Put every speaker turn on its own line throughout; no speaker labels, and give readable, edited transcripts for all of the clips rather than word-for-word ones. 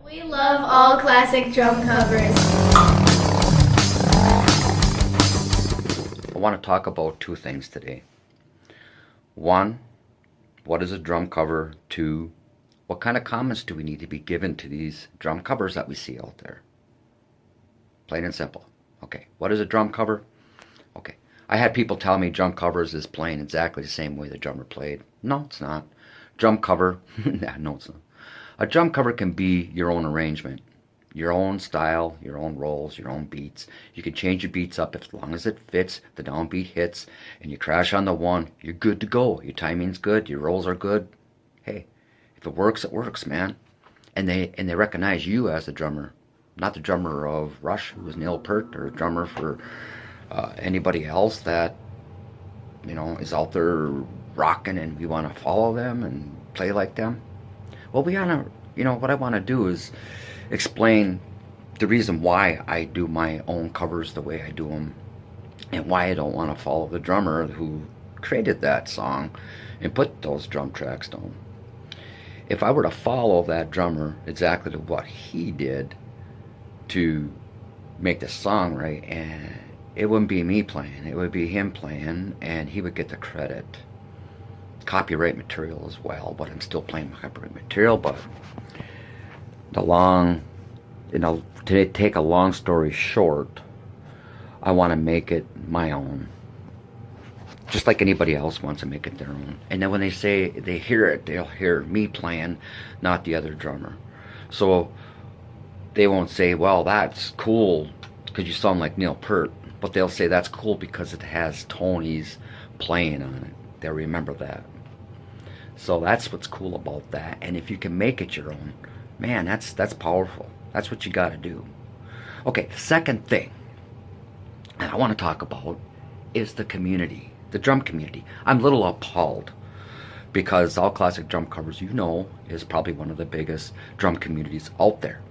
We love all classic drum covers.
I want to talk about two things today. One, what is a drum cover? Two, what kind of comments do we need to be given to these drum covers that we see out there? Plain and simple. Okay, what is a drum cover? Okay, I had people tell me drum covers is playing exactly the same way the drummer played. No, it's not. Drum cover, no, it's not. A drum cover can be your own arrangement, your own style, your own rolls, your own beats. You can change your beats up as long as it fits, the downbeat hits, and you crash on the one, you're good to go. Your timing's good, your rolls are good. Hey, if it works, man. And they recognize you as the drummer, not the drummer of Rush, who was Neil Peart, or a drummer for anybody else that is out there rocking, and we want to follow them and play like them. Well, what I want to do is explain the reason why I do my own covers the way I do them, and why I don't want to follow the drummer who created that song and put those drum tracks down. If I were to follow that drummer exactly to what he did to make the song right, and it wouldn't be me playing, it would be him playing, and he would get the credit. Copyright material as well, but I'm still playing copyright material. But to take a long story short, I want to make it my own, just like anybody else wants to make it their own. And then when they say they hear it, they'll hear me playing, not the other drummer. So they won't say, well, that's cool because you sound like Neil Peart, but they'll say that's cool because it has Tony's playing on it. They'll remember that. So that's what's cool about that. And if you can make it your own, man, that's powerful. That's what you got to do. Okay, the second thing that I want to talk about is the community, the drum community. I'm a little appalled because All Classic Drum Covers, is probably one of the biggest drum communities out there.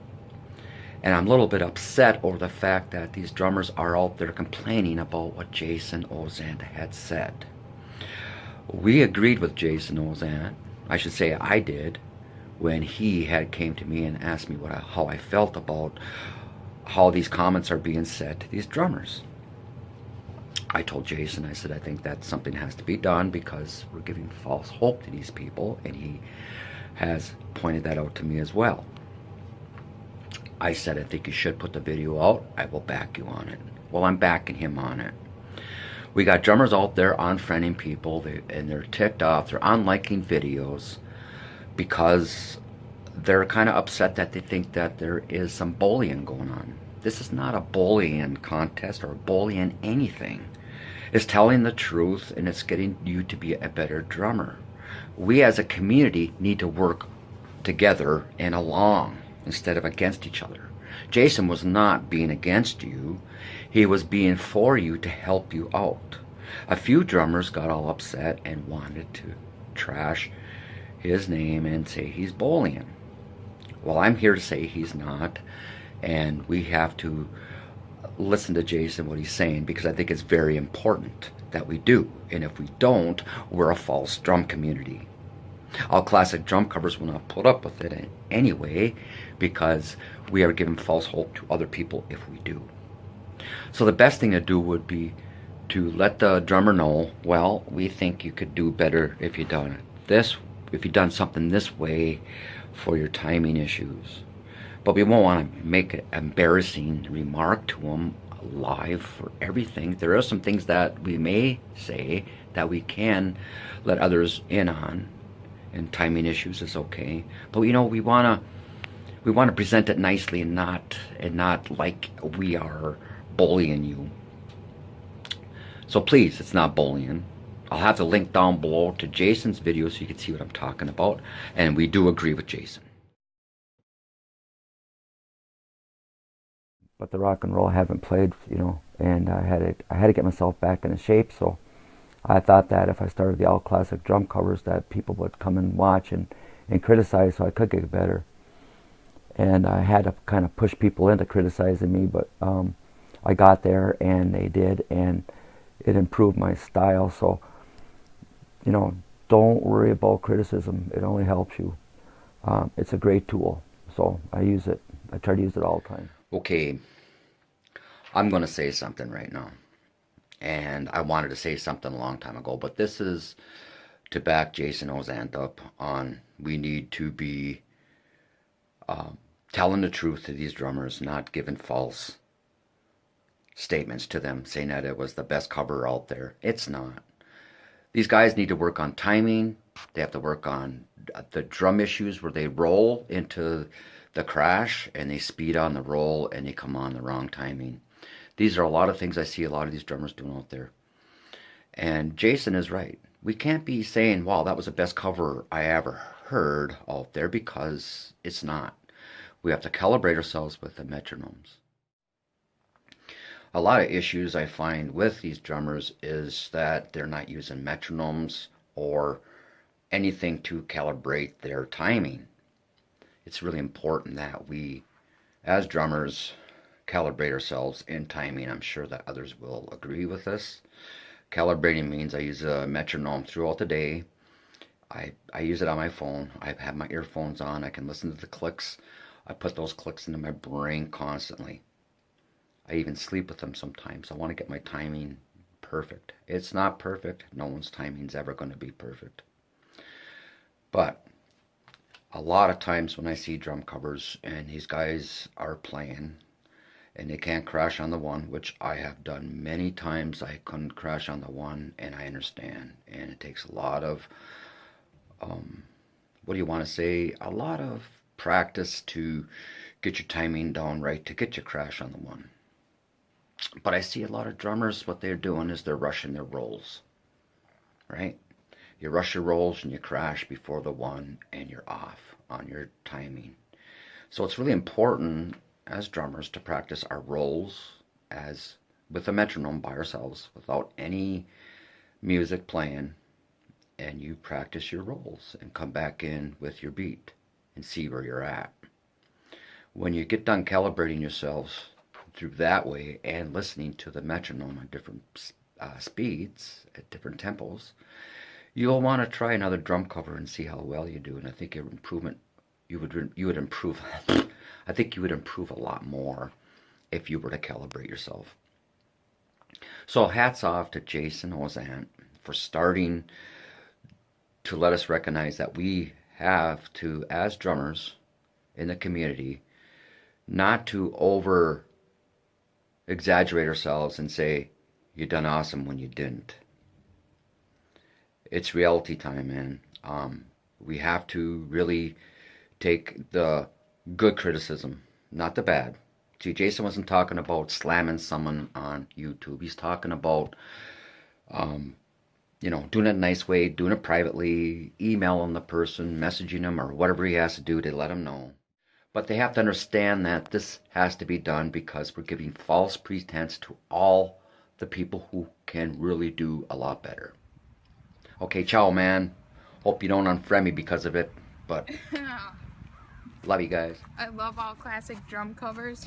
And I'm a little bit upset over the fact that these drummers are out there complaining about what Jason Ozant had said. We agreed with Jason Ozant, I should say I did, when he had came to me and asked me how I felt about how these comments are being said to these drummers. I told Jason, I said, I think that something has to be done because we're giving false hope to these people, and he has pointed that out to me as well. I said, I think you should put the video out. I will back you on it. Well, I'm backing him on it. We got drummers out there unfriending people, and they're ticked off. They're unliking videos because they're kind of upset that they think that there is some bullying going on. This is not a bullying contest or bullying anything. It's telling the truth, and it's getting you to be a better drummer. We as a community need to work together and along instead of against each other. Jason was not being against you. He was being for you to help you out. A few drummers got all upset and wanted to trash his name and say he's bullying. Well, I'm here to say he's not, and we have to listen to Jason, what he's saying, because I think it's very important that we do. And if we don't, we're a false drum community. All Classic Drum Covers will not put up with it anyway, because we are giving false hope to other people if we do. So the best thing to do would be to let the drummer know, well, we think you could do better if you done something this way for your timing issues. But we won't want to make an embarrassing remark to him live for everything. There are some things that we may say that we can let others in on, and timing issues is okay. But we want to present it nicely and not like we are bullying you. So please, it's not bullying. I'll have the link down below to Jason's video so you can see what I'm talking about. And we do agree with Jason.
But the rock and roll I haven't played, and I had to get myself back into shape. So I thought that if I started the All Classic Drum Covers, that people would come and watch and criticize, so I could get better. And I had to kind of push people into criticizing me, but I got there, and they did, and it improved my style. So, don't worry about criticism. It only helps you. It's a great tool. So I use it. I try to use it all the time.
Okay, I'm going to say something right now. And I wanted to say something a long time ago, but this is to back Jason Ozant up on we need to be telling the truth to these drummers, not giving false statements to them, saying that it was the best cover out there. It's not. These guys need to work on timing. They have to work on the drum issues where they roll into the crash and they speed on the roll and they come on the wrong timing. These are a lot of things I see a lot of these drummers doing out there. And Jason is right. We can't be saying, wow, that was the best cover I ever heard out there, because it's not. We have to calibrate ourselves with the metronomes. A lot of issues I find with these drummers is that they're not using metronomes or anything to calibrate their timing. It's really important that we, as drummers, calibrate ourselves in timing. I'm sure that others will agree with this. Calibrating means I use a metronome throughout the day. I use it on my phone. I have my earphones on. I can listen to the clicks. I put those clicks into my brain constantly. I even sleep with them sometimes. I want to get my timing perfect. It's not perfect. No one's timing's ever going to be perfect. But a lot of times when I see drum covers and these guys are playing and they can't crash on the one, which I have done many times. I couldn't crash on the one, and I understand. And it takes a lot of, what do you want to say? A lot of practice to get your timing down right, to get your crash on the one. But I see a lot of drummers, what they're doing is they're rushing their rolls, right? You rush your rolls and you crash before the one and you're off on your timing. So it's really important as drummers to practice our rolls as with a metronome by ourselves without any music playing, and you practice your rolls and come back in with your beat and see where you're at. When you get done calibrating yourselves through that way and listening to the metronome at different speeds, at different tempos, you'll want to try another drum cover and see how well you do. And I think your improvement, you would improve. I think you would improve a lot more if you were to calibrate yourself. So hats off to Jason Ozant for starting to let us recognize that we have to, as drummers in the community, not to over exaggerate ourselves and say, you done awesome when you didn't. It's reality time, man. We have to really take the good criticism, not the bad. See, Jason wasn't talking about slamming someone on YouTube. He's talking about, doing it a nice way, doing it privately, emailing the person, messaging them, or whatever he has to do to let them know. But they have to understand that this has to be done because we're giving false pretense to all the people who can really do a lot better. Okay, ciao, man. Hope you don't unfriend me because of it, but love you guys.
I love all classic drum covers.